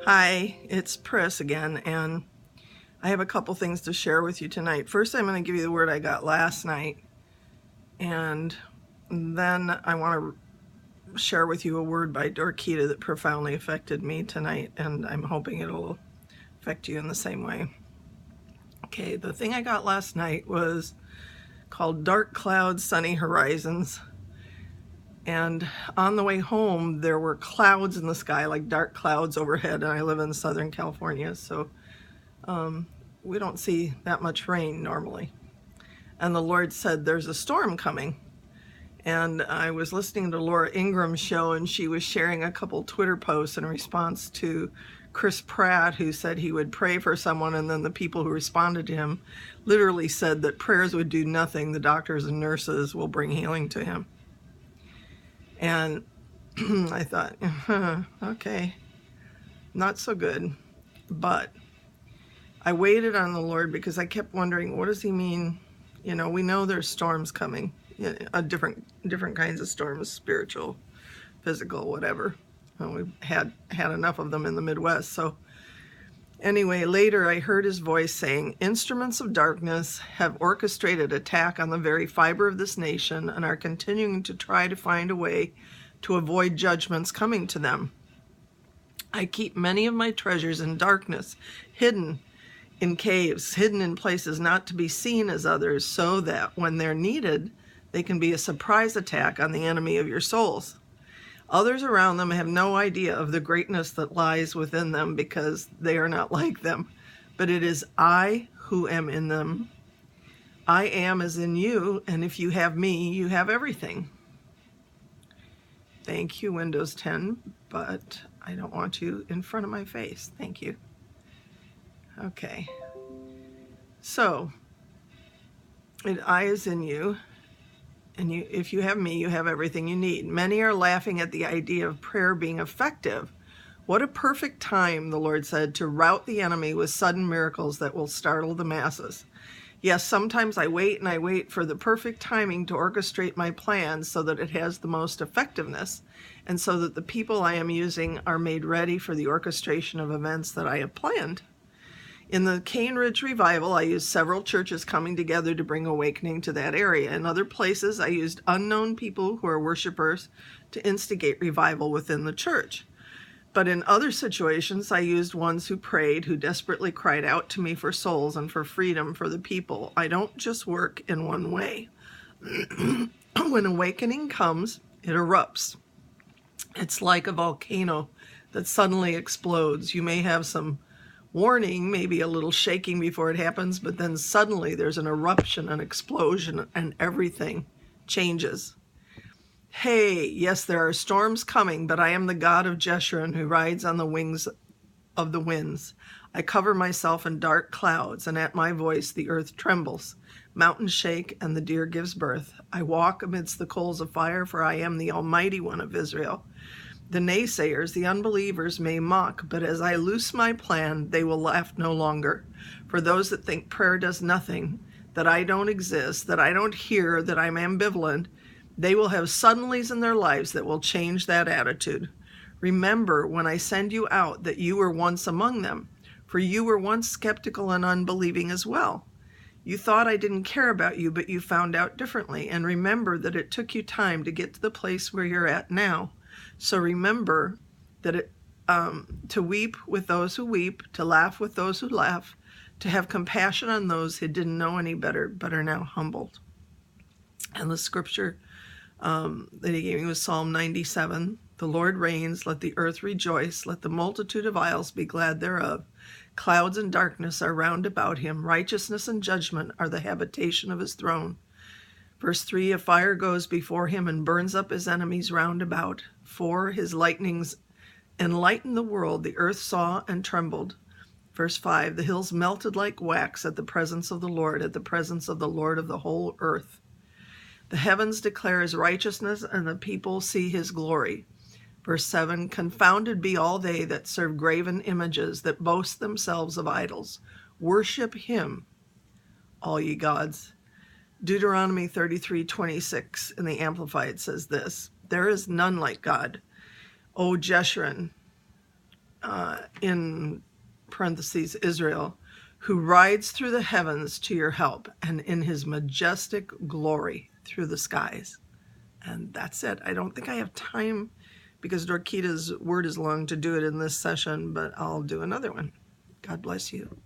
Hi, it's Pris again, and I have a couple things to share with you tonight. First, I'm going to give you the word I got last night, and then I want to share with you a word by Dorkita that profoundly affected me tonight, and I'm hoping it'll affect you in the same way. Okay, the thing I got last night was called Dark Clouds, Sunny Horizons. And on the way home, there were clouds in the sky, like dark clouds overhead, and I live in Southern California, so we don't see that much rain normally. And the Lord said, there's a storm coming. And I was listening to Laura Ingram's show, and she was sharing a couple Twitter posts in response to Chris Pratt, who said he would pray for someone, and then the people who responded to him literally said that prayers would do nothing. The doctors and nurses will bring healing to him. And I thought, okay, not so good. But I waited on the Lord because I kept wondering, what does he mean? You know, we know there's storms coming, different kinds of storms, spiritual, physical, whatever. We've had enough of them in the Midwest. So anyway, later I heard his voice saying, instruments of darkness have orchestrated attack on the very fiber of this nation and are continuing to try to find a way to avoid judgments coming to them. I keep many of my treasures in darkness, hidden in caves, hidden in places not to be seen as others, so that when they're needed, they can be a surprise attack on the enemy of your souls. Others around them have no idea of the greatness that lies within them because they are not like them. But it is I who am in them. I am as in you, and if you have me, you have everything. Thank you, Windows 10, but I don't want you in front of my face. Thank you. Okay. So, I is in you. And if you have me, you have everything you need. Many are laughing at the idea of prayer being effective. What a perfect time, the Lord said, to rout the enemy with sudden miracles that will startle the masses. Yes, sometimes I wait for the perfect timing to orchestrate my plans so that it has the most effectiveness, and so that the people I am using are made ready for the orchestration of events that I have planned. In the Cane Ridge Revival, I used several churches coming together to bring awakening to that area. In other places, I used unknown people who are worshipers to instigate revival within the church. But in other situations, I used ones who prayed, who desperately cried out to me for souls and for freedom for the people. I don't just work in one way. When awakening comes, it erupts. It's like a volcano that suddenly explodes. You may have some warning, maybe a little shaking before it happens, but then suddenly there's an eruption, an explosion, and everything changes. Hey, yes, there are storms coming, but I am the God of Jeshurun who rides on the wings of the winds. I cover myself in dark clouds, and at my voice the earth trembles. Mountains shake, and the deer gives birth. I walk amidst the coals of fire, for I am the Almighty One of Israel. The naysayers, the unbelievers, may mock, but as I loose my plan, they will laugh no longer. For those that think prayer does nothing, that I don't exist, that I don't hear, that I'm ambivalent, they will have suddenlies in their lives that will change that attitude. Remember when I send you out that you were once among them, for you were once skeptical and unbelieving as well. You thought I didn't care about you, but you found out differently. And remember that it took you time to get to the place where you're at now. So remember that to weep with those who weep, to laugh with those who laugh, to have compassion on those who didn't know any better but are now humbled. And the scripture that he gave me was Psalm 97. The Lord reigns, let the earth rejoice, let the multitude of isles be glad thereof. Clouds and darkness are round about him, righteousness and judgment are the habitation of his throne. Verse 3, a fire goes before him and burns up his enemies round about. 4, his lightnings enlighten the world, the earth saw and trembled. Verse 5, the hills melted like wax at the presence of the Lord of the whole earth. The heavens declare his righteousness, and the people see his glory. Verse 7, confounded be all they that serve graven images, that boast themselves of idols. Worship him, all ye gods. Deuteronomy 33:26 in the Amplified says this, there is none like God. O Jeshurun, in parentheses, Israel, who rides through the heavens to your help and in his majestic glory through the skies. And that's it. I don't think I have time because Dorkita's word is long to do it in this session, but I'll do another one. God bless you.